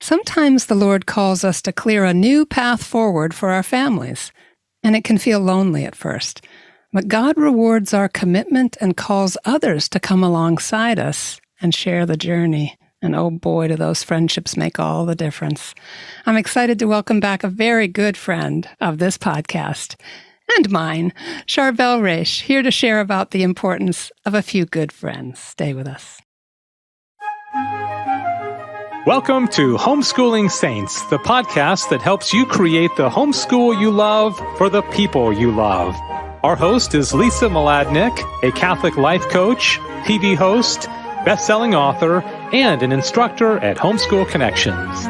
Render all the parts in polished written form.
Sometimes the Lord calls us to clear a new path forward for our families, and it can feel lonely at first. But God rewards our commitment and calls others to come alongside us and share the journey. And oh boy, do those friendships make all the difference. I'm excited to welcome back a very good friend of this podcast and mine, Charbel Raish, here to share about the importance of a few good friends. Stay with us. Welcome to Homeschooling Saints, the podcast that helps you create the homeschool you love for the people you love. Our host is Lisa Mladinich, a Catholic life coach, TV host, best-selling author, and an instructor at Homeschool Connections.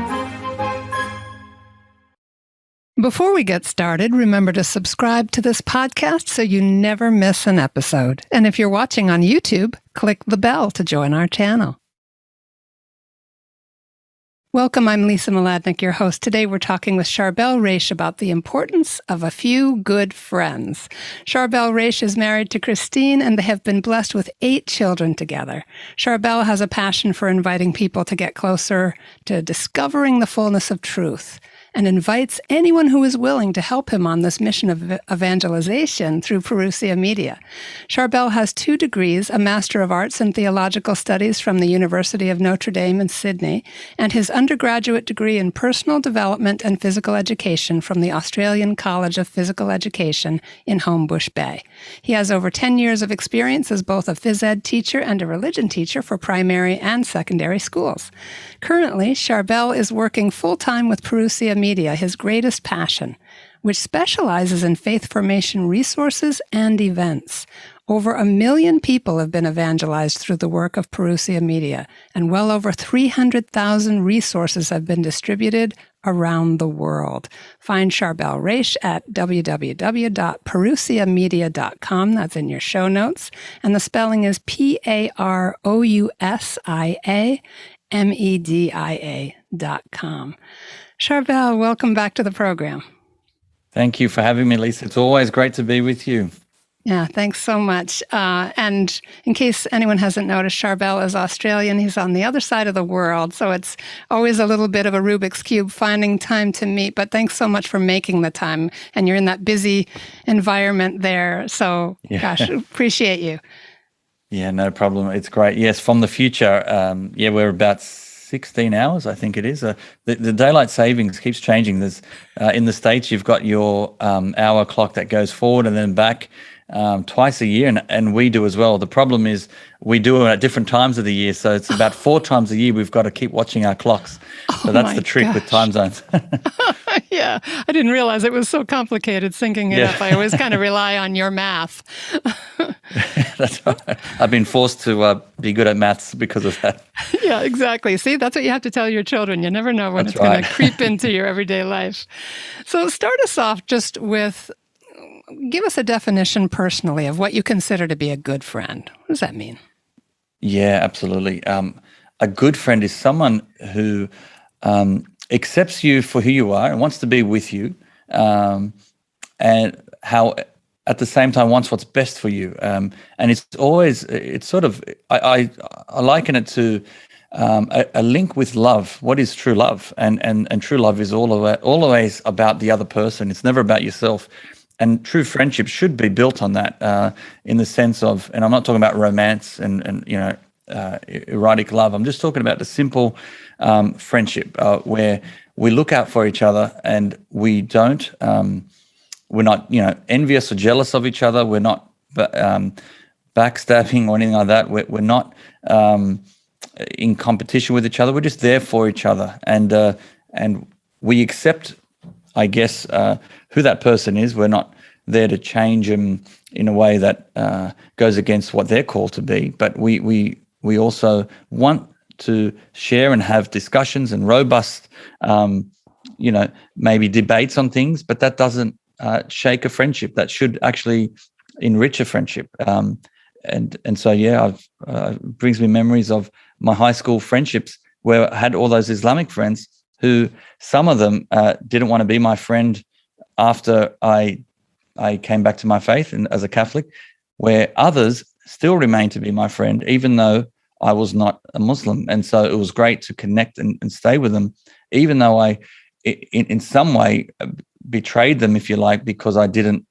Before we get started, remember to subscribe to this podcast so you never miss an episode. And if you're watching on YouTube, click the bell to join our channel. Welcome, I'm Lisa Mladinich, your host. Today we're talking with Charbel Raish about the importance of a few good friends. Charbel Raish is married to Christine, and they have been blessed with 8 children together. Charbel has a passion for inviting people to get closer to discovering the fullness of truth, and invites anyone who is willing to help him on this mission of evangelization through Parousia Media. Charbel has 2 degrees, a Master of Arts in Theological Studies from the University of Notre Dame in Sydney, and his undergraduate degree in Personal Development and Physical Education from the Australian College of Physical Education in Homebush Bay. He has over 10 years of experience as both a phys ed teacher and a religion teacher for primary and secondary schools. Currently, Charbel is working full-time with Parousia Media, his greatest passion, which specializes in faith formation resources and events. Over 1 million people have been evangelized through the work of Parousia Media, and well over 300,000 resources have been distributed around the world. Find Charbel Raish at www.parousiamedia.com. That's in your show notes. And the spelling is PAROUSIAMEDIA.com. Charbel, welcome back to the program. Thank you for having me, Lisa. It's always great to be with you. Yeah, thanks so much. And in case anyone hasn't noticed, Charbel is Australian. He's on the other side of the world, so it's always a little bit of a Rubik's Cube finding time to meet. But thanks so much for making the time. And you're in that busy environment there. So, gosh, appreciate you. Yeah, no problem. It's great. Yes, from the future. We're about 16 hours, I think it is. The daylight savings keeps changing. There's in the States, you've got your hour clock that goes forward and then back twice a year, and we do as well. The problem is we do it at different times of the year, so it's about 4 times a year we've got to keep watching our clocks. So that's the trick with time zones. Yeah, I didn't realize it was so complicated syncing it up. I always kind of rely on your math. That's right. I've been forced to be good at maths because of that. Yeah, exactly. See, that's what you have to tell your children. You never know when it's going to creep into your everyday life. So start us off just with, give us a definition personally of what you consider to be a good friend. What does that mean? Yeah, absolutely. A good friend is someone who accepts you for who you are and wants to be with you, and how at the same time wants what's best for you. And it's sort of, I liken it to a link with love. What is true love? And true love is always about the other person. It's never about yourself. And true friendship should be built on that, in the sense of, and I'm not talking about romance and erotic love. I'm just talking about the simple friendship where we look out for each other, and we're not envious or jealous of each other. We're not backstabbing or anything like that. We're not in competition with each other. We're just there for each other, and we accept, I guess, who that person is. We're not there to change them in a way that goes against what they're called to be, but we also want to share and have discussions and robust, maybe debates on things, but that doesn't shake a friendship. That should actually enrich a friendship. And so, it brings me memories of my high school friendships where I had all those Islamic friends who, some of them didn't want to be my friend after I came back to my faith and as a Catholic, where others still remain to be my friend, even though I was not a Muslim. And so it was great to connect and stay with them, even though I, in some way, betrayed them, if you like, because I didn't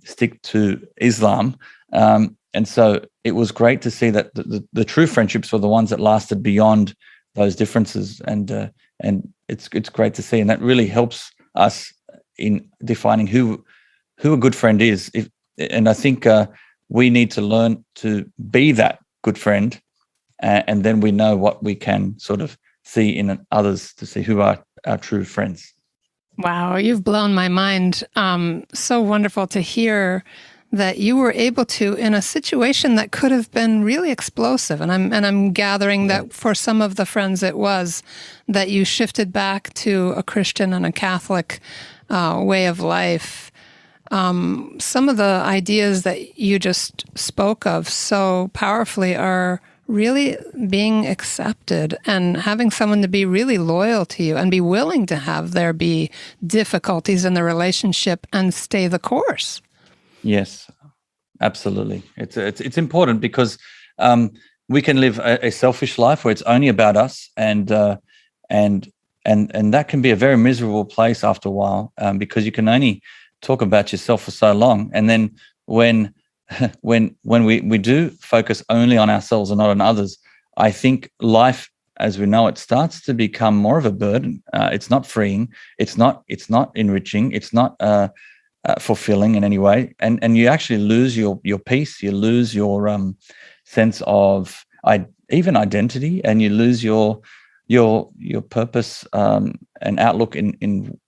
stick to Islam. And so it was great to see that the true friendships were the ones that lasted beyond those differences. And it's great to see. And that really helps us in defining who a good friend is. And I think we need to learn to be that good friend, and then we know what we can sort of see in others to see who are our true friends. Wow, you've blown my mind. So wonderful to hear that you were able to, in a situation that could have been really explosive, and I'm gathering that for some of the friends it was, that you shifted back to a Christian and a Catholic way of life. Some of the ideas that you just spoke of so powerfully are really being accepted and having someone to be really loyal to you and be willing to have there be difficulties in the relationship and stay the course. Yes, absolutely. It's important because we can live a selfish life where it's only about us, and that can be a very miserable place after a while, because you can only talk about yourself for so long, and then when we do focus only on ourselves and not on others, I think life as we know it starts to become more of a burden. It's not freeing. It's not enriching. It's not fulfilling in any way. And you actually lose your peace. You lose your sense of even identity, and you lose your purpose and outlook in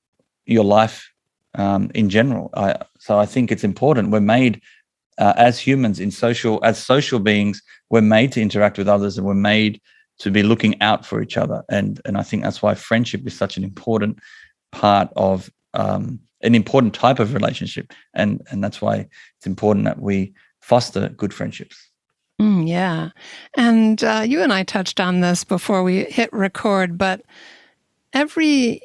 your life in general. So I think it's important. We're made as humans, as social beings, we're made to interact with others, and we're made to be looking out for each other. And I think that's why friendship is such an important part of an important type of relationship. And that's why it's important that we foster good friendships. Yeah. And you and I touched on this before we hit record, but every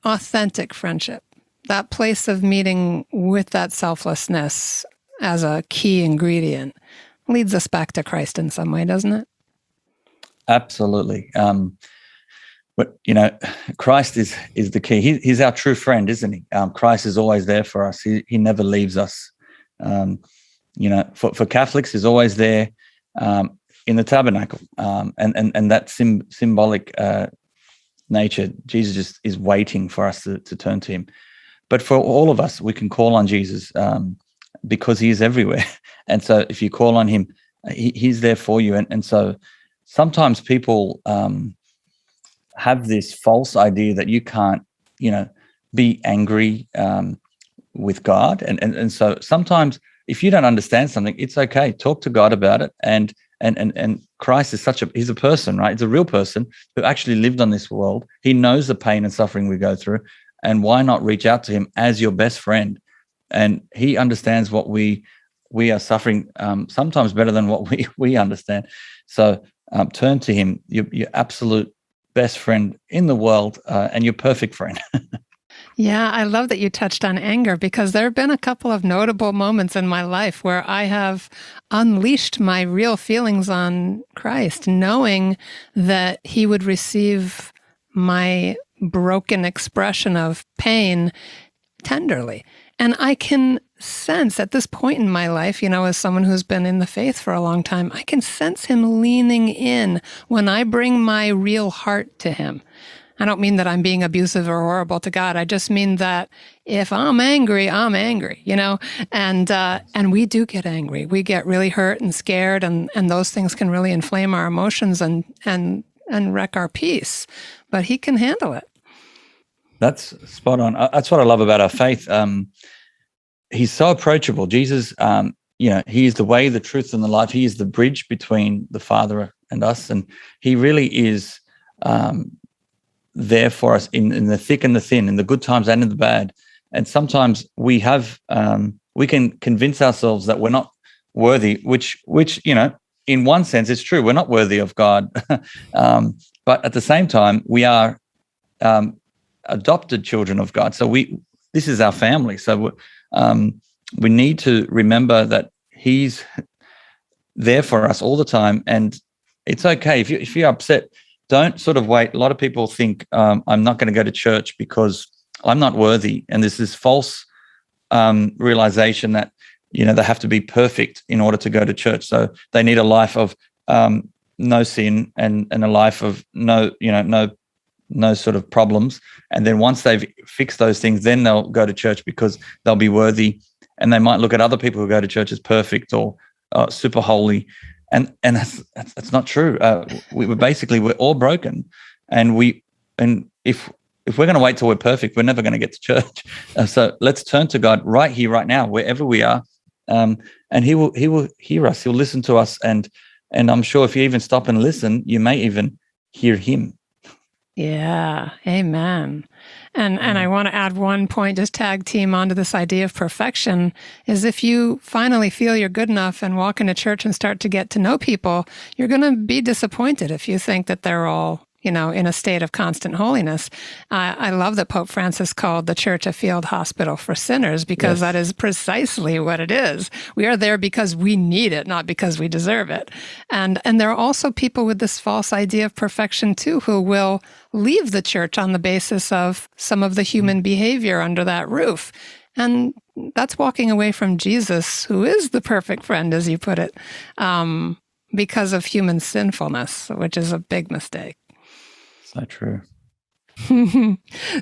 authentic friendship, that place of meeting with that selflessness as a key ingredient, leads us back to Christ in some way, doesn't it? Absolutely. But Christ is the key. He's our true friend, isn't he? Christ is always there for us. He never leaves us. For Catholics, he's always there in the tabernacle, and that symbolic nature. Jesus just is waiting for us to turn to him. But for all of us, we can call on Jesus because he is everywhere. And so if you call on him, he's there for you. And so sometimes people have this false idea that you can't, be angry with God. And so sometimes if you don't understand something, it's okay. Talk to God about it. And Christ is he's a person, right? He's a real person who actually lived on this world. He knows the pain and suffering we go through. And why not reach out to him as your best friend? And he understands what we are suffering, sometimes better than what we understand. So turn to him, your absolute best friend in the world, and your perfect friend. Yeah, I love that you touched on anger, because there have been a couple of notable moments in my life where I have unleashed my real feelings on Christ, knowing that he would receive my broken expression of pain tenderly. And I can sense at this point in my life, as someone who's been in the faith for a long time, I can sense him leaning in when I bring my real heart to him. I don't mean that I'm being abusive or horrible to God. I just mean that if I'm angry, I'm angry, and we do get angry. We get really hurt and scared, and those things can really inflame our emotions and wreck our peace. But he can handle it. That's spot on. That's what I love about our faith. He's so approachable. Jesus, he is the way, the truth, and the life. He is the bridge between the Father and us, and he really is there for us in the thick and the thin, in the good times and in the bad. And sometimes we can convince ourselves that we're not worthy, which in one sense it's true. We're not worthy of God, but at the same time we are adopted children of God. So this is our family. So we need to remember that he's there for us all the time. And it's okay if you're upset. Don't sort of wait. A lot of people think I'm not going to go to church because I'm not worthy, and there's this false realization that they have to be perfect in order to go to church. So they need a life of no sin and a life of no sort of problems. And then once they've fixed those things, then they'll go to church because they'll be worthy. And they might look at other people who go to church as perfect or super holy. And that's not true. We're all broken, and if we're going to wait till we're perfect, we're never going to get to church. So let's turn to God right here, right now, wherever we are, and He will hear us. He'll listen to us, and I'm sure if you even stop and listen, you may even hear Him. Yeah, amen. And I want to add one point, just tag team onto this idea of perfection, is if you finally feel you're good enough and walk into church and start to get to know people, you're going to be disappointed if you think that they're all, in a state of constant holiness. I love that Pope Francis called the church a field hospital for sinners, because that is precisely what it is. We are there because we need it, not because we deserve it. And there are also people with this false idea of perfection too, who will leave the church on the basis of some of the human behavior under that roof. And that's walking away from Jesus, who is the perfect friend, as you put it, because of human sinfulness, which is a big mistake. So true.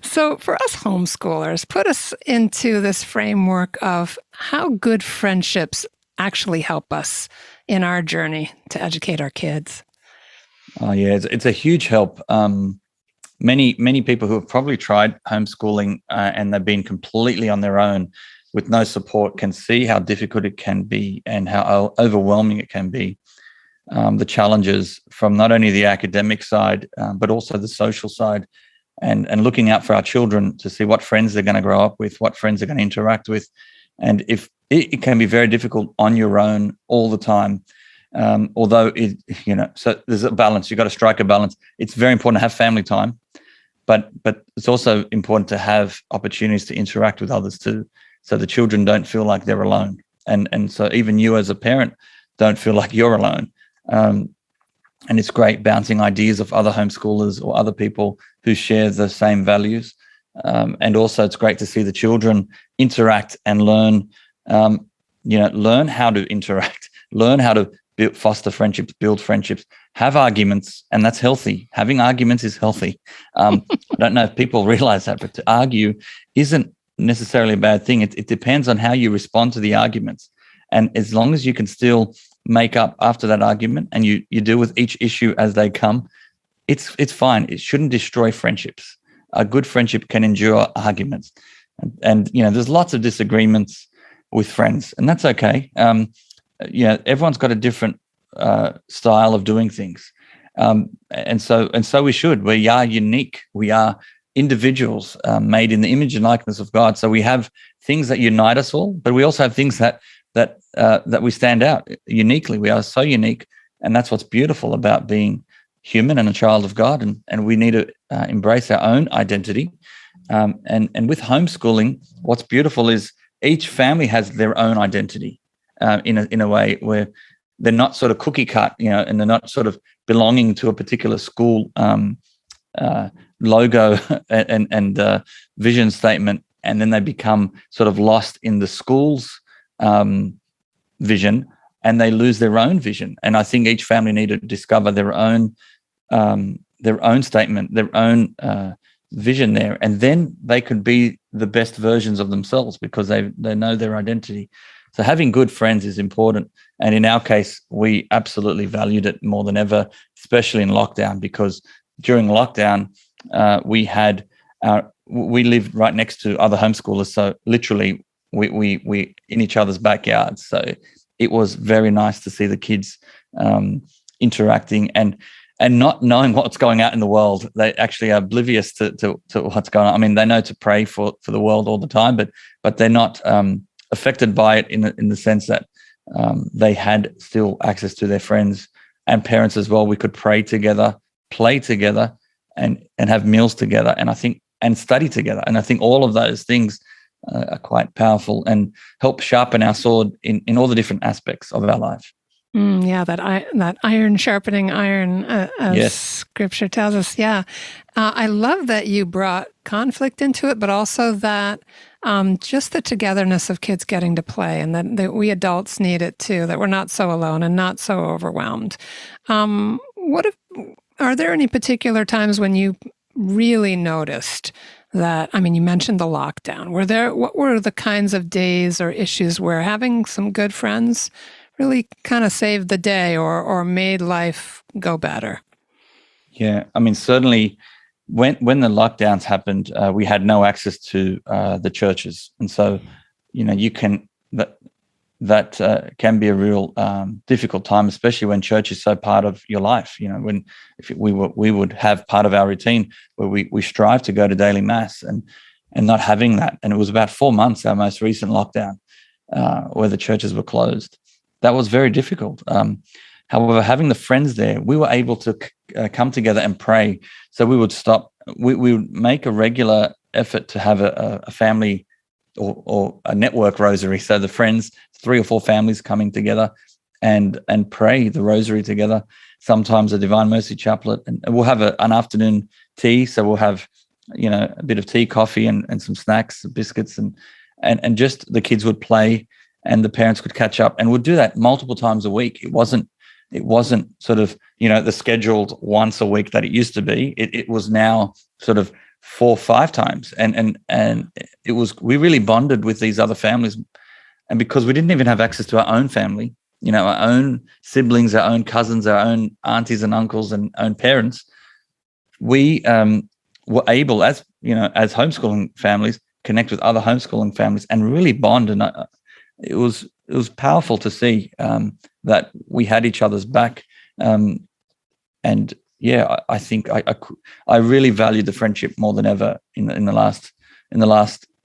So for us homeschoolers, put us into this framework of how good friendships actually help us in our journey to educate our kids. Oh yeah, it's a huge help. Many people who have probably tried homeschooling and they've been completely on their own with no support can see how difficult it can be and how overwhelming it can be. The challenges from not only the academic side, but also the social side, and looking out for our children to see what friends they're going to grow up with, what friends they're going to interact with. And if it can be very difficult on your own all the time, although so there's a balance. You've got to strike a balance. It's very important to have family time, but it's also important to have opportunities to interact with others too, so the children don't feel like they're alone, and so even you as a parent don't feel like you're alone. And it's great bouncing ideas of other homeschoolers or other people who share the same values. And also it's great to see the children interact and learn, learn how to interact, learn how to foster friendships, build friendships, have arguments, and that's healthy. Having arguments is healthy. I don't know if people realize that, but to argue isn't necessarily a bad thing. It depends on how you respond to the arguments. And as long as you can still make up after that argument and you deal with each issue as they come, it's fine. It shouldn't destroy friendships. A good friendship can endure arguments. And there's lots of disagreements with friends, and that's okay. Everyone's got a different style of doing things. And so we should. We are unique. We are individuals made in the image and likeness of God. So we have things that unite us all, but we also have things that we stand out uniquely. We are so unique, and that's what's beautiful about being human and a child of God. And we need to embrace our own identity. And with homeschooling, what's beautiful is each family has their own identity in a way where they're not sort of cookie cut, and they're not sort of belonging to a particular school logo and vision statement, and then they become sort of lost in the school's vision, and they lose their own vision. And I think each family need to discover their own statement, their own vision there, and then they could be the best versions of themselves because they know their identity. So having good friends is important, and in our case, we absolutely valued it more than ever, especially in lockdown, because during lockdown we lived right next to other homeschoolers, so literally we in each other's backyards. So it was very nice to see the kids interacting and not knowing what's going out in the world. They actually are oblivious to what's going on. I mean, they know to pray for the world all the time, but they're not affected by it in the sense that they had still access to their friends and parents as well. We could pray together, play together, and have meals together, and study together. And I think all of those things are quite powerful and help sharpen our sword in all the different aspects of our life. Yeah, that iron sharpening iron, as Yes. Scripture tells us. Yeah, I love that you brought conflict into it, but also that just the togetherness of kids getting to play, and that we adults need it too. That we're not so alone and not so overwhelmed. Are there any particular times when you really noticed that? I mean, you mentioned the lockdown. What were the kinds of days or issues where having some good friends really kind of saved the day or made life go better? Yeah, I mean, certainly when the lockdowns happened, we had no access to the churches, and so you can that can be a real difficult time, especially when church is so part of your life. When we would have part of our routine where we strive to go to daily mass, and not having that, and it was about 4 months, our most recent lockdown, where the churches were closed. That was very difficult. However, having the friends there, we were able to come together and pray. So we would we would make a regular effort to have a family or a network rosary. So the friends, 3 or 4 families coming together and pray the rosary together, sometimes a Divine Mercy Chaplet. And we'll have an afternoon tea. So we'll have, a bit of tea, coffee, and some snacks, biscuits, and just the kids would play, and the parents could catch up, and would do that multiple times a week. It wasn't sort of, the scheduled once a week that it used to be. It was now sort of 4 or 5 times. And we really bonded with these other families. And because we didn't even have access to our own family, our own siblings, our own cousins, our own aunties and uncles and own parents, we were able, as homeschooling families, connect with other homeschooling families and really bond. And it was powerful to see that we had each other's back, and yeah, I think I really valued the friendship more than ever in the last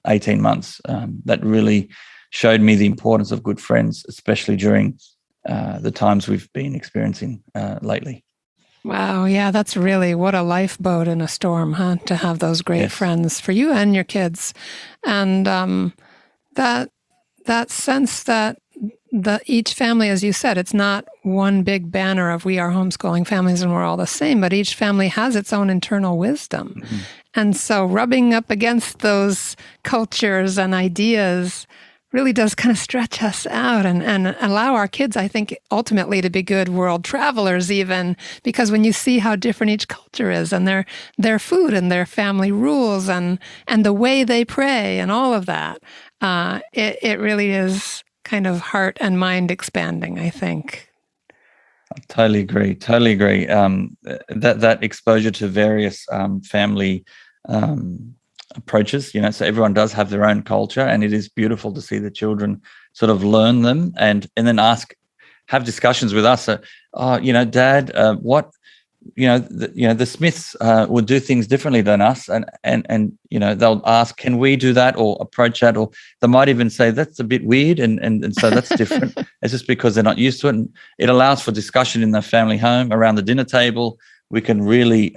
18 months. That really showed me the importance of good friends, especially during the times we've been experiencing lately. Wow, yeah, that's really what a lifeboat in a storm, huh? To have those great friends for you and your kids, and that sense that each family, as you said, it's not one big banner of we are homeschooling families and we're all the same, but each family has its own internal wisdom. Mm-hmm. And so rubbing up against those cultures and ideas really does kind of stretch us out and allow our kids, I think, ultimately to be good world travelers even, because when you see how different each culture is and their food and their family rules and the way they pray and all of that, it really is kind of heart and mind expanding, I think. I totally agree. That exposure to various family approaches, so everyone does have their own culture, and it is beautiful to see the children sort of learn them and then have discussions with us. So, Dad, what, the Smiths would do things differently than us, and they'll ask, can we do that or approach that, or they might even say that's a bit weird, and so that's different. It's just because they're not used to it, and it allows for discussion in the family home around the dinner table. We can really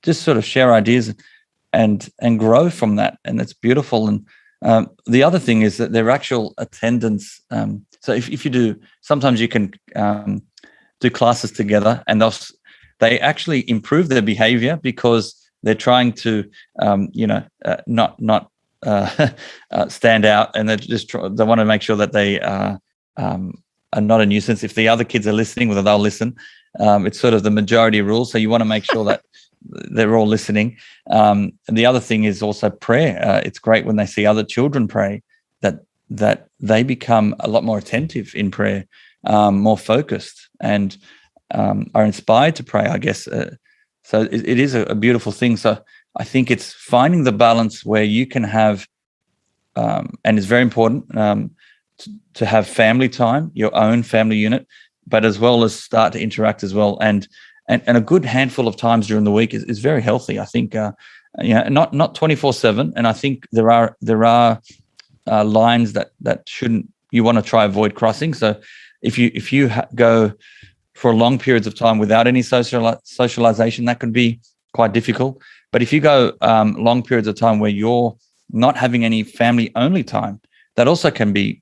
just sort of share ideas and grow from that, and it's beautiful. And the other thing is that their actual attendance. So if you do, sometimes you can do classes together, and they actually improve their behavior because they're trying to, not stand out, and they want to make sure that they are not a nuisance. If the other kids are listening, whether they'll listen, it's sort of the majority rule. So you want to make sure that they're all listening. And the other thing is also prayer. It's great when they see other children pray that they become a lot more attentive in prayer, more focused, and are inspired to pray, I guess. So it is a beautiful thing. So I think it's finding the balance where you can have, and it's very important to have family time, your own family unit, but as well as start to interact as well. And a good handful of times during the week is very healthy. I think, not 24/7. And I think there are lines that you want to try avoid crossing. So if you go for long periods of time without any socialization, that can be quite difficult. But if you go long periods of time where you're not having any family only time, that also can be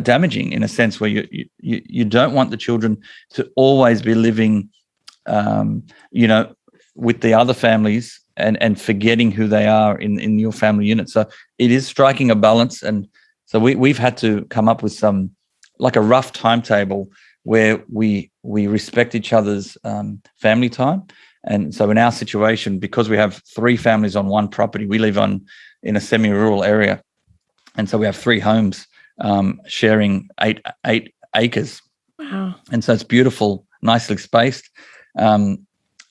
damaging in a sense where you don't want the children to always be living, with the other families and forgetting who they are in your family unit. So it is striking a balance. And so we've had to come up with some, like a rough timetable where we respect each other's family time. And so in our situation, because we have 3 families on one property, we live in a semi-rural area. And so we have 3 homes sharing 8 acres. Wow. And so it's beautiful, nicely spaced.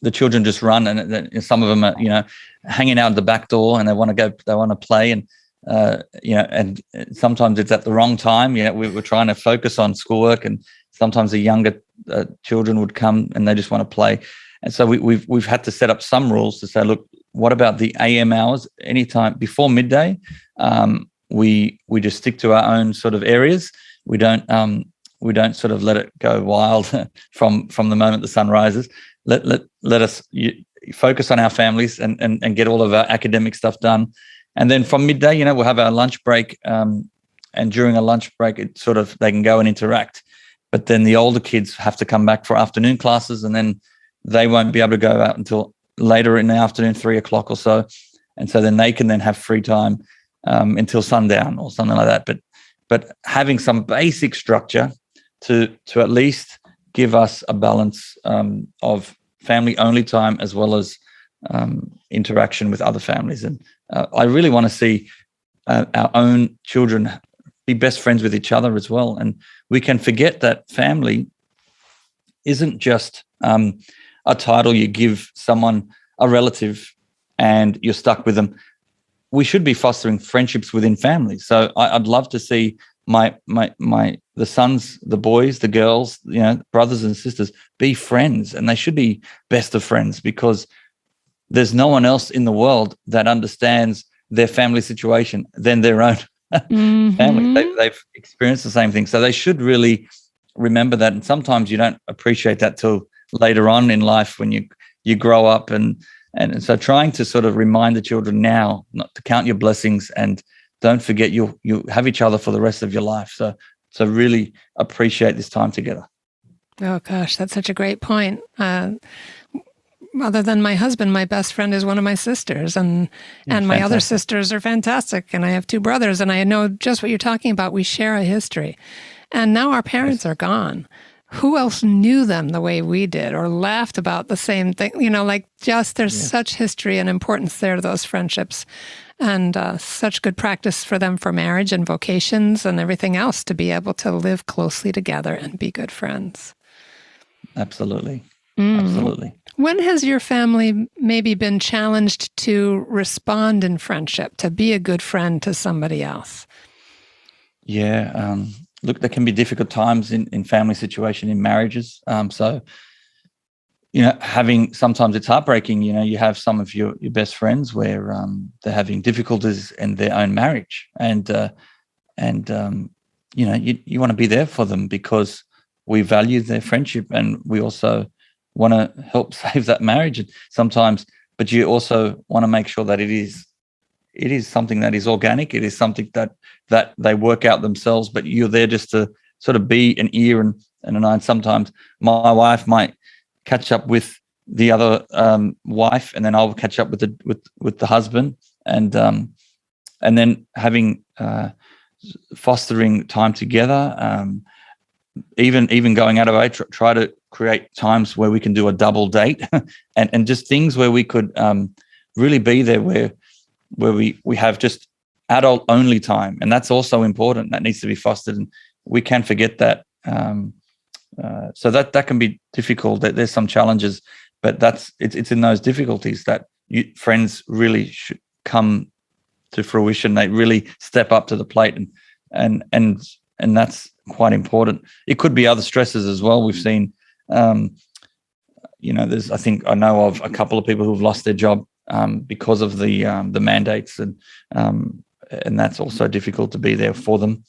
The children just run, and some of them are, hanging out the back door, and they want to play. And, and sometimes it's at the wrong time. We're trying to focus on schoolwork, and sometimes the younger children would come and they just want to play. And so we've had to set up some rules to say, look, what about the AM hours? Anytime before midday, we just stick to our own sort of areas. We don't sort of let it go wild from the moment the sun rises. Let us focus on our families and get all of our academic stuff done. And then from midday, we'll have our lunch break. And during a lunch break, it's sort of, they can go and interact. But then the older kids have to come back for afternoon classes, and then they won't be able to go out until later in the afternoon, 3 o'clock or so. And so then they can then have free time until sundown or something like that. But having some basic structure to at least give us a balance of family-only time as well as interaction with other families. And I really want to see our own children be best friends with each other as well. And we can forget that family isn't just a title you give someone, a relative, and you're stuck with them. We should be fostering friendships within families. So I'd love to see the sons, the boys, the girls, brothers and sisters be friends, and they should be best of friends, because there's no one else in the world that understands their family situation than their own family. They've experienced the same thing. So they should really remember that. And sometimes you don't appreciate that till later on in life when you grow up. And so trying to sort of remind the children now not to count your blessings, and don't forget you have each other for the rest of your life. So really appreciate this time together. Oh gosh, that's such a great point. Other than my husband, my best friend is one of my sisters, and my other sisters are fantastic. And I have 2 brothers, and I know just what you're talking about. We share a history, and now our parents are gone. Who else knew them the way we did, or laughed about the same thing? There's such history and importance there to those friendships, and such good practice for them for marriage and vocations and everything else, to be able to live closely together and be good friends. Absolutely. Absolutely. When has your family maybe been challenged to respond in friendship, to be a good friend to somebody else? Yeah. Look, there can be difficult times in family situation, in marriages. So, sometimes it's heartbreaking. You have some of your best friends where they're having difficulties in their own marriage, and you want to be there for them, because we value their friendship, and we also want to help save that marriage sometimes. But you also want to make sure that it is something that is organic. It is something that they work out themselves, but you're there just to sort of be an ear and an eye. And sometimes my wife might catch up with the other wife, and then I'll catch up with the husband, and then having fostering time together. Even going out of way, try to create times where we can do a double date, and just things where we could really be there, where we have just adult only time. And that's also important. That needs to be fostered, and we can forget that. So that can be difficult. That there's some challenges, but it's in those difficulties that friends really should come to fruition. They really step up to the plate, and that's quite important. It could be other stresses as well. We've seen, I think I know of a couple of people who've lost their job because of the mandates, and that's also difficult to be there for them.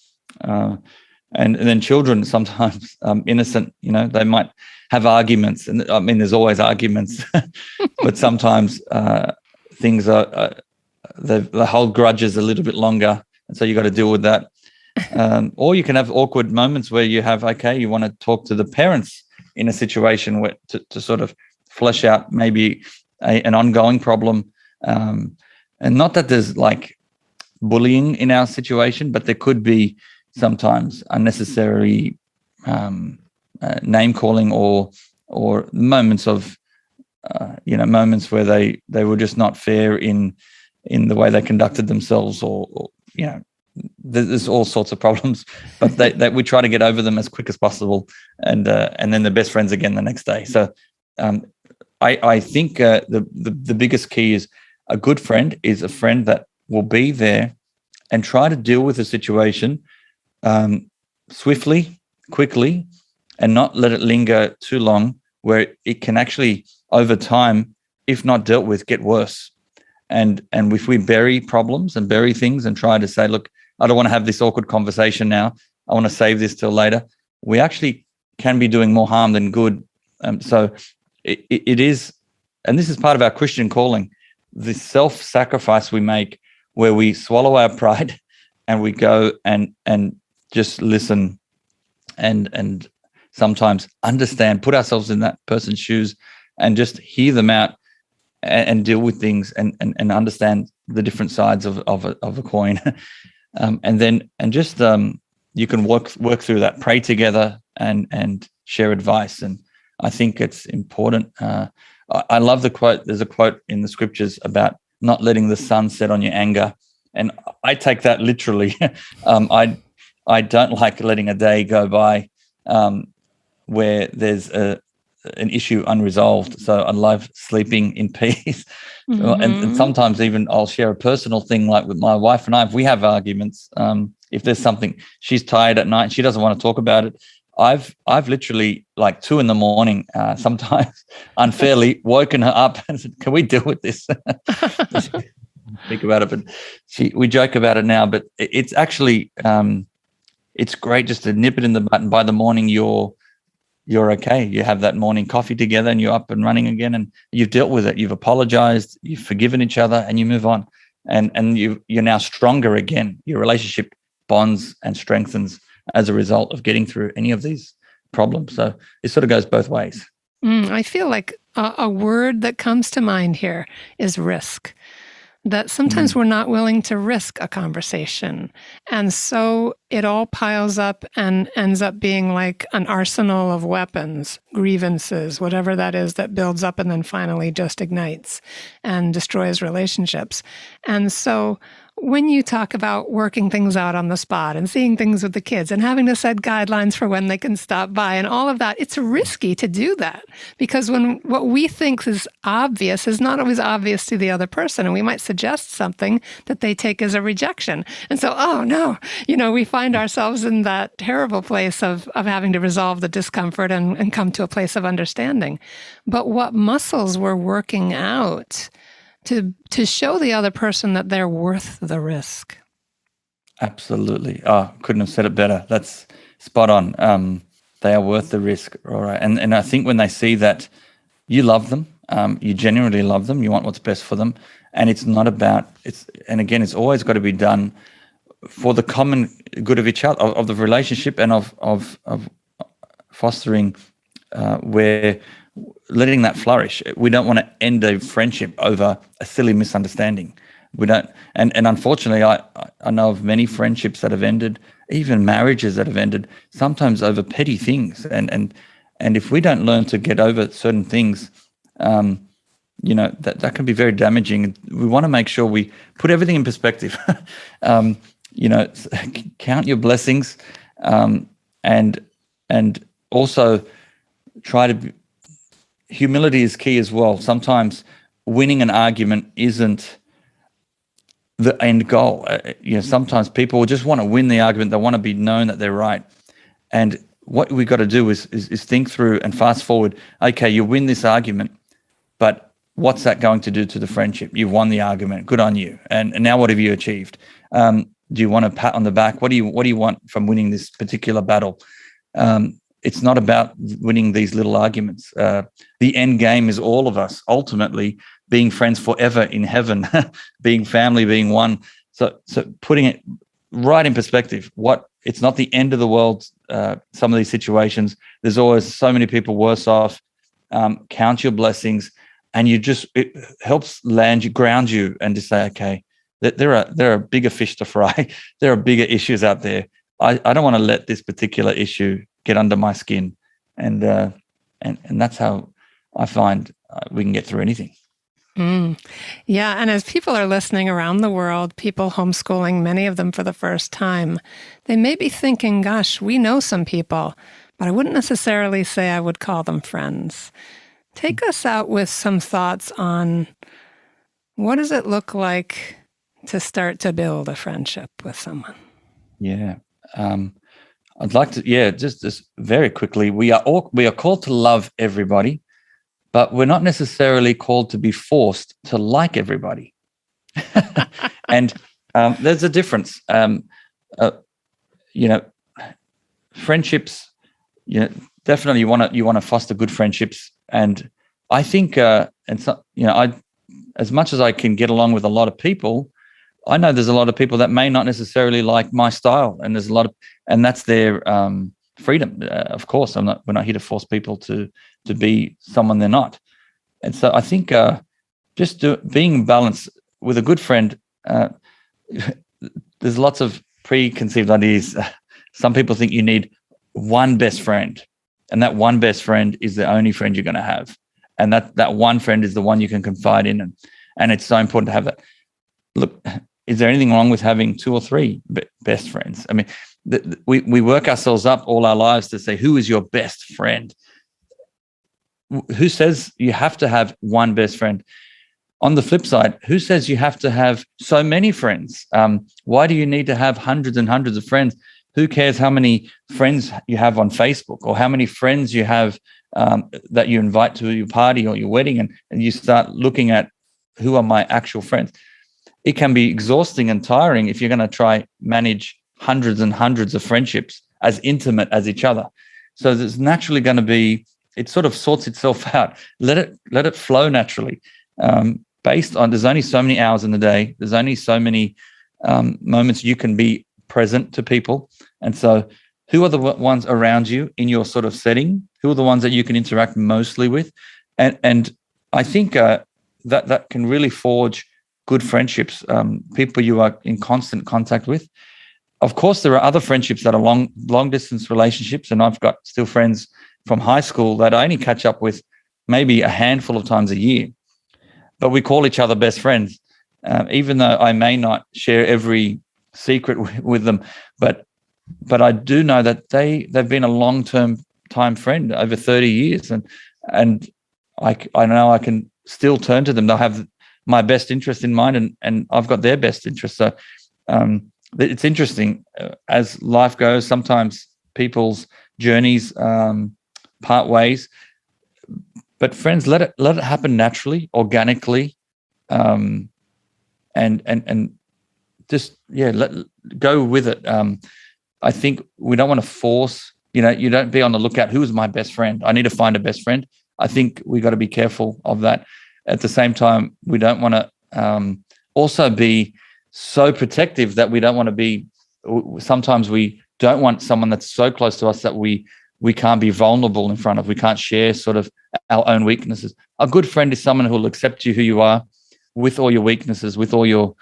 And then children, sometimes innocent, they might have arguments, and I mean, there's always arguments, but sometimes things are they hold grudges a little bit longer, and so you got to deal with that. Or you can have awkward moments where you have, you want to talk to the parents in a situation where to sort of flesh out maybe an ongoing problem. And not that there's like bullying in our situation, but there could be sometimes unnecessary name calling or moments of moments where they were just not fair in the way they conducted themselves, or there's all sorts of problems, but that we try to get over them as quick as possible, and then they're best friends again the next day. So I think the biggest key is a good friend is a friend that will be there and try to deal with the situation swiftly, quickly, and not let it linger too long, where it can actually, over time, if not dealt with, get worse. And if we bury problems and bury things and try to say, look, I don't want to have this awkward conversation now, I want to save this till later, we actually can be doing more harm than good. So it is, and this is part of our Christian calling, the self-sacrifice we make, where we swallow our pride and we go and just listen and sometimes understand, put ourselves in that person's shoes and just hear them out and deal with things and understand the different sides of a coin. You can work through that, pray together and share advice. And I think it's important. I love the quote. There's a quote in the scriptures about not letting the sun set on your anger. And I take that literally. I don't like letting a day go by where there's an issue unresolved. So I love sleeping in peace. Mm-hmm. And sometimes even I'll share a personal thing, like with my wife and I, if we have arguments, if there's something, she's tired at night, she doesn't want to talk about it. I've literally, like 2 a.m, sometimes unfairly woken her up and said, can we deal with this? Think about it, but we joke about it now, but it's actually, it's great just to nip it in the bud, and by the morning you're okay. You have that morning coffee together and you're up and running again, and you've dealt with it. You've apologized, you've forgiven each other, and you move on. And you're now stronger again. Your relationship bonds and strengthens as a result of getting through any of these problems. So it sort of goes both ways. I feel like a word that comes to mind here is risk. That sometimes we're not willing to risk a conversation. And so it all piles up and ends up being like an arsenal of weapons, grievances, whatever that is that builds up and then finally just ignites and destroys relationships. And so when you talk about working things out on the spot and seeing things with the kids and having to set guidelines for when they can stop by and all of that, it's risky to do that, because when what we think is obvious is not always obvious to the other person, and we might suggest something that they take as a rejection. And so, oh no, we find ourselves in that terrible place of having to resolve the discomfort and come to a place of understanding. But what muscles we're working out to show the other person that they're worth the risk. Absolutely. Oh, couldn't have said it better. That's spot on. They are worth the risk. All right. And I think when they see that you love them, you genuinely love them, you want what's best for them, and it's not about and again, it's always got to be done for the common good of each other, of the relationship, and of fostering where letting that flourish. We don't want to end a friendship over a silly misunderstanding. We don't, and unfortunately, I know of many friendships that have ended, even marriages that have ended, sometimes over petty things. And if we don't learn to get over certain things, that can be very damaging. We want to make sure we put everything in perspective. Count your blessings, and also try to. Humility is key as well. Sometimes winning an argument isn't the end goal. Sometimes people just want to win the argument. They want to be known that they're right. And what we got to do is think through and fast forward. Okay, you win this argument, but what's that going to do to the friendship? You've won the argument. Good on you. And now what have you achieved? Do you want a pat on the back? What do you want from winning this particular battle? It's not about winning these little arguments. The end game is all of us ultimately being friends forever in heaven, being family, being one. So putting it right in perspective, what it's not the end of the world. Some of these situations, there's always so many people worse off. Count your blessings, and it helps ground you, and to say, okay, there are bigger fish to fry. There are bigger issues out there. I don't want to let this particular issue get under my skin, and that's how I find we can get through anything. Yeah, and as people are listening around the world, people homeschooling, many of them for the first time, they may be thinking, gosh, we know some people, but I wouldn't necessarily say I would call them friends. Take us out with some thoughts on what does it look like to start to build a friendship with someone? Yeah. I'd like to, just very quickly, we are called to love everybody, but we're not necessarily called to be forced to like everybody. And there's a difference. Friendships, definitely you want to foster good friendships. And I think, as much as I can get along with a lot of people, I know there's a lot of people that may not necessarily like my style, and and that's their freedom. Of course, we're not here to force people to be someone they're not. And so I think being balanced with a good friend. There's lots of preconceived ideas. Some people think you need one best friend, and that one best friend is the only friend you're going to have, and that one friend is the one you can confide in, and it's so important to have that. Look, is there anything wrong with having 2 or 3 best friends? I mean, we work ourselves up all our lives to say, who is your best friend? Who says you have to have one best friend? On the flip side, who says you have to have so many friends? Why do you need to have hundreds and hundreds of friends? Who cares how many friends you have on Facebook, or how many friends you have that you invite to your party or your wedding, and you start looking at who are my actual friends? It can be exhausting and tiring if you're going to try manage hundreds and hundreds of friendships as intimate as each other. So there's naturally going to be, it sort of sorts itself out. Let it flow naturally. Based on, there's only so many hours in the day. There's only so many moments you can be present to people. And so who are the ones around you in your sort of setting? Who are the ones that you can interact mostly with? And I think that can really forge good friendships, people you are in constant contact with. Of course, there are other friendships that are long distance relationships, and I've got still friends from high school that I only catch up with maybe a handful of times a year, but we call each other best friends, even though I may not share every secret with them. But I do know that they've been a long-term time friend over 30 years, and I know I can still turn to them. They'll have my best interest in mind, and I've got their best interest. So it's interesting. As life goes, sometimes people's journeys part ways, but friends, let it happen naturally, organically, and just go with it. I think we don't want to force. You don't be on the lookout. Who is my best friend? I need to find a best friend. I think we got to be careful of that. At the same time, we don't want to also be so protective that we don't want to be. Sometimes we don't want someone that's so close to us that we can't be vulnerable in front of. We can't share sort of our own weaknesses. A good friend is someone who will accept you who you are, with all your weaknesses, with all your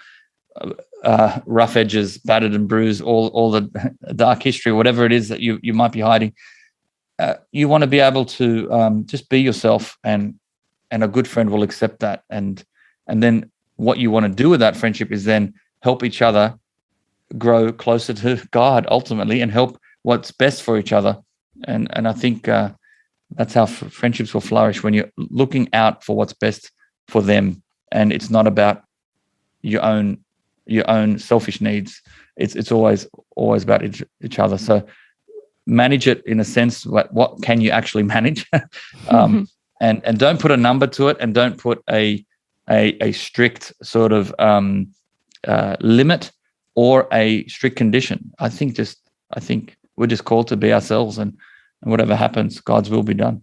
rough edges, battered and bruised, all the dark history, whatever it is that you might be hiding. You want to be able to just be yourself, and a good friend will accept that. And then what you want to do with that friendship is then help each other grow closer to God ultimately, and help what's best for each other. And I think that's how friendships will flourish, when you're looking out for what's best for them, and it's not about your own selfish needs. It's always about each other. So manage it in a sense. What can you actually manage? And don't put a number to it, and don't put a strict sort of limit or a strict condition. I think we're just called to be ourselves, and whatever happens, God's will be done.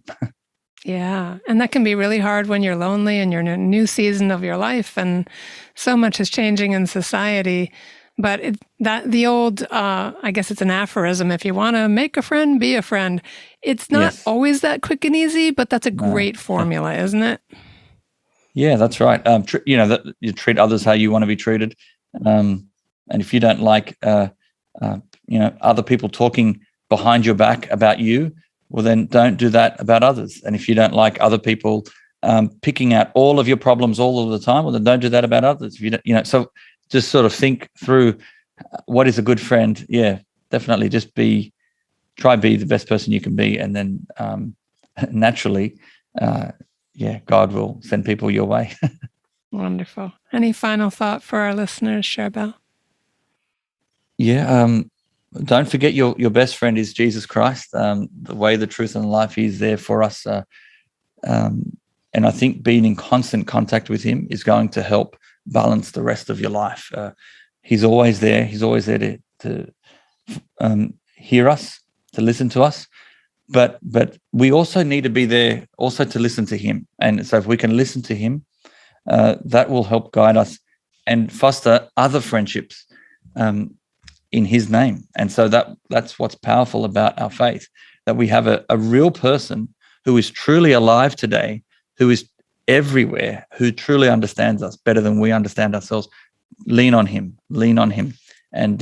Yeah. And that can be really hard when you're lonely and you're in a new season of your life, and so much is changing in society. But the old, I guess it's an aphorism, if you want to make a friend, be a friend. It's not always that quick and easy, but that's a great formula, isn't it? Yeah, that's right. That you treat others how you want to be treated. And if you don't like, other people talking behind your back about you, well, then don't do that about others. And if you don't like other people picking out all of your problems all of the time, well, then don't do that about others. If you don't, so just sort of think through what is a good friend. Yeah, definitely. Just try be the best person you can be, and then naturally, God will send people your way. Wonderful. Any final thought for our listeners, Charbel? Yeah. Don't forget your best friend is Jesus Christ. The way, the truth, and the life. He's there for us. And I think being in constant contact with him is going to help balance the rest of your life. He's always there. He's always there to hear us, to listen to us. But we also need to be there also to listen to him. And so if we can listen to him, that will help guide us and foster other friendships in his name. And so that's what's powerful about our faith, that we have a real person who is truly alive today, who is everywhere, who truly understands us better than we understand ourselves. Lean on him. And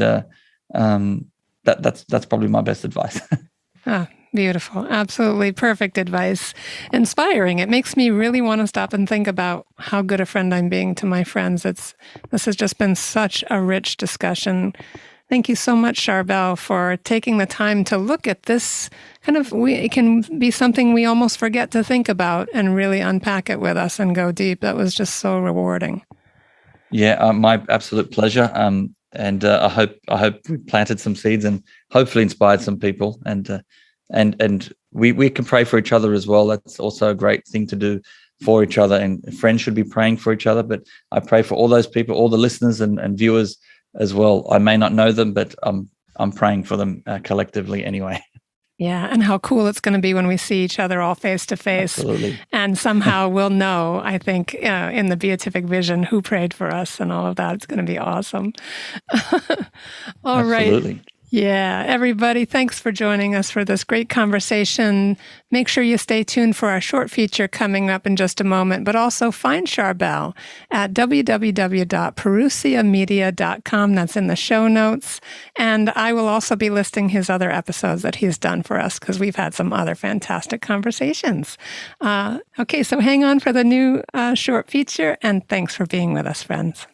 that's probably my best advice. Beautiful. Absolutely perfect advice. Inspiring. It makes me really want to stop and think about how good a friend I'm being to my friends. This has just been such a rich discussion. Thank you so much, Charbel, for taking the time to look at this it can be something we almost forget to think about, and really unpack it with us and go deep. That was just so rewarding. Yeah, my absolute pleasure. And I hope we planted some seeds and hopefully inspired some people. And we can pray for each other as well. That's also a great thing to do for each other. And friends should be praying for each other. But I pray for all those people, all the listeners and viewers as well. I may not know them, but I'm praying for them collectively anyway. Yeah, and how cool it's going to be when we see each other all face to face. Absolutely. And somehow we'll know, I think, in the beatific vision who prayed for us and all of that. It's going to be awesome. All right. Absolutely. Yeah, everybody, thanks for joining us for this great conversation. Make sure you stay tuned for our short feature coming up in just a moment, but also find Charbel at www.perusiamedia.com. That's in the show notes. And I will also be listing his other episodes that he's done for us, because we've had some other fantastic conversations. Okay, so hang on for the new short feature, and thanks for being with us, friends.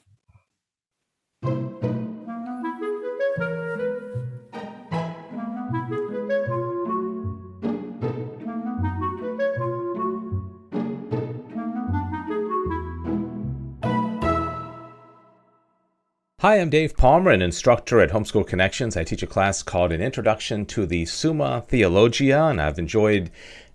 Hi, I'm Dave Palmer, an instructor at Homeschool Connections. I teach a class called An Introduction to the Summa Theologia, and I've enjoyed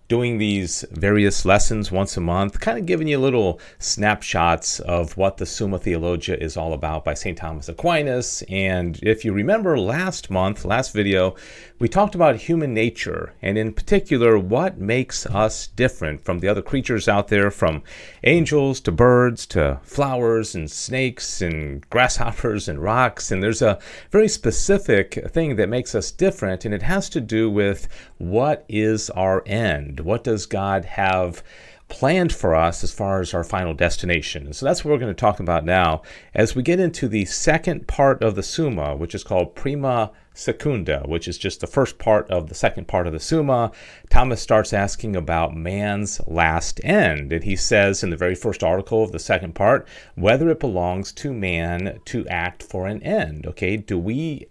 doing these various lessons once a month, kind of giving you little snapshots of what the Summa Theologia is all about by St. Thomas Aquinas. And if you remember last video, we talked about human nature, and in particular, what makes us different from the other creatures out there, from angels to birds to flowers and snakes and grasshoppers and rocks. And there's a very specific thing that makes us different, and it has to do with what is our end. What does God have planned for us as far as our final destination? And so that's what we're going to talk about now as we get into the second part of the Summa, which is called Prima Secunda, which is just the first part of the second part of the Summa. Thomas starts asking about man's last end. And he says in the very first article of the second part, whether it belongs to man to act for an end. Okay, do we,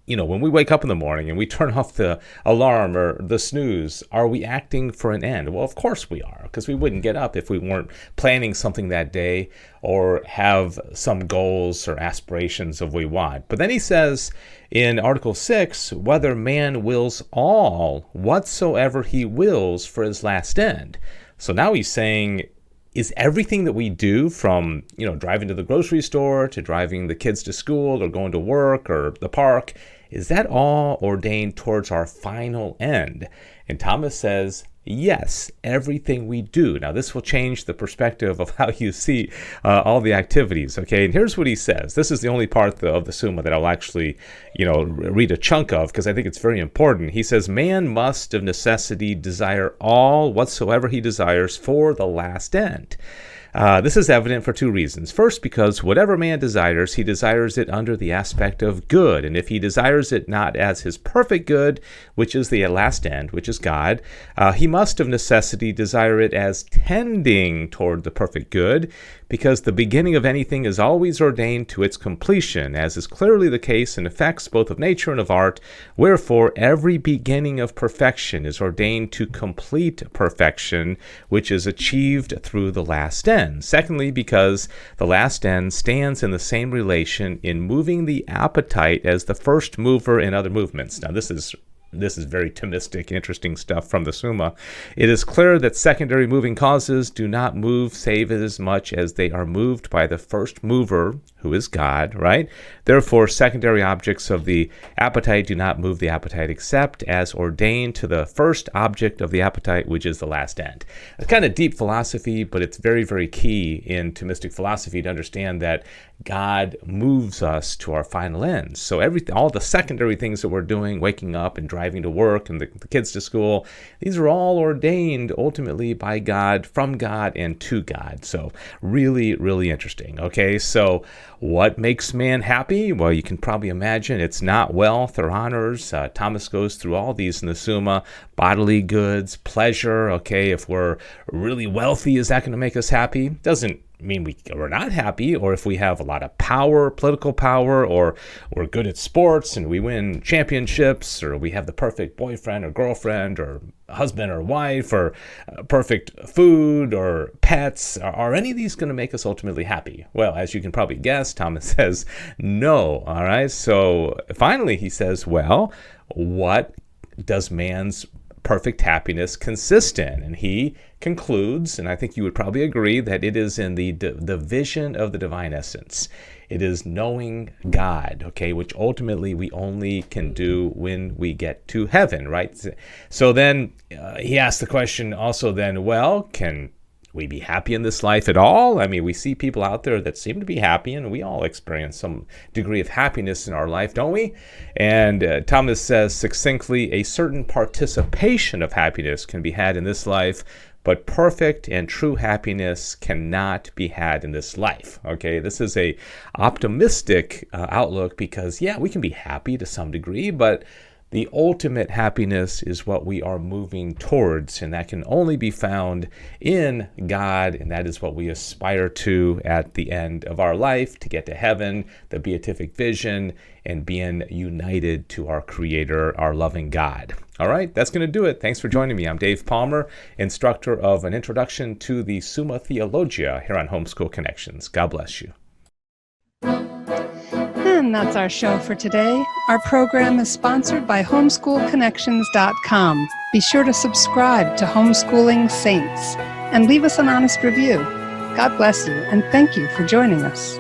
when we wake up in the morning and we turn off the alarm or the snooze, are we acting for an end? Well, of course we are, because we wouldn't get up if we weren't planning something that day or have some goals or aspirations of we want. But then he says in Article 6, whether man wills all whatsoever he wills for his last end. So now he's saying, is everything that we do, from driving to the grocery store to driving the kids to school or going to work or the park, is that all ordained towards our final end? And Thomas says, Yes, everything we do. Now, this will change the perspective of how you see all the activities, okay? And here's what he says. This is the only part of the Summa that I'll actually, read a chunk of, because I think it's very important. He says, man must of necessity desire all whatsoever he desires for the last end. This is evident for two reasons. First, because whatever man desires, he desires it under the aspect of good. And if he desires it not as his perfect good, which is the last end, which is God, he must of necessity desire it as tending toward the perfect good, because the beginning of anything is always ordained to its completion, as is clearly the case in effects both of nature and of art. Wherefore, every beginning of perfection is ordained to complete perfection, which is achieved through the last end. Secondly, because the last end stands in the same relation in moving the appetite as the first mover in other movements. Now, this is very Thomistic, interesting stuff from the Summa. It is clear that secondary moving causes do not move save as much as they are moved by the first mover, who is God, right? Therefore, secondary objects of the appetite do not move the appetite except as ordained to the first object of the appetite, which is the last end. It's kind of deep philosophy, but it's very, very key in Thomistic philosophy to understand that God moves us to our final ends. So all the secondary things that we're doing, waking up and driving to work and the kids to school, these are all ordained ultimately by God, from God, and to God. So really, really interesting. Okay, so what makes man happy? Well, you can probably imagine it's not wealth or honors. Thomas goes through all these in the Summa. Bodily goods, pleasure. Okay, if we're really wealthy, is that going to make us happy? Doesn't mean we're not happy. Or if we have a lot of power, political power, or we're good at sports and we win championships, or we have the perfect boyfriend or girlfriend or husband or wife, or perfect food or pets, are any of these going to make us ultimately happy? Well, as you can probably guess, Thomas says no. All right, so finally he says, well, what does man's perfect happiness consist in? And he concludes, and I think you would probably agree, that it is in the vision of the divine essence. It is knowing God, okay, which ultimately we only can do when we get to heaven, right? So then he asks the question also then, well, can we be happy in this life at all? I mean, we see people out there that seem to be happy, and we all experience some degree of happiness in our life, don't we? And Thomas says succinctly, a certain participation of happiness can be had in this life, but perfect and true happiness cannot be had in this life. Okay, this is a optimistic outlook, because yeah, we can be happy to some degree, but the ultimate happiness is what we are moving towards, and that can only be found in God, and that is what we aspire to at the end of our life, to get to heaven, the beatific vision, and being united to our Creator, our loving God. All right, that's going to do it. Thanks for joining me. I'm Dave Palmer, instructor of an introduction to the Summa Theologia here on Homeschool Connections. God bless you. And that's our show for today. Our program is sponsored by homeschoolconnections.com. Be sure to subscribe to Homeschooling Saints and leave us an honest review. God bless you, and thank you for joining us.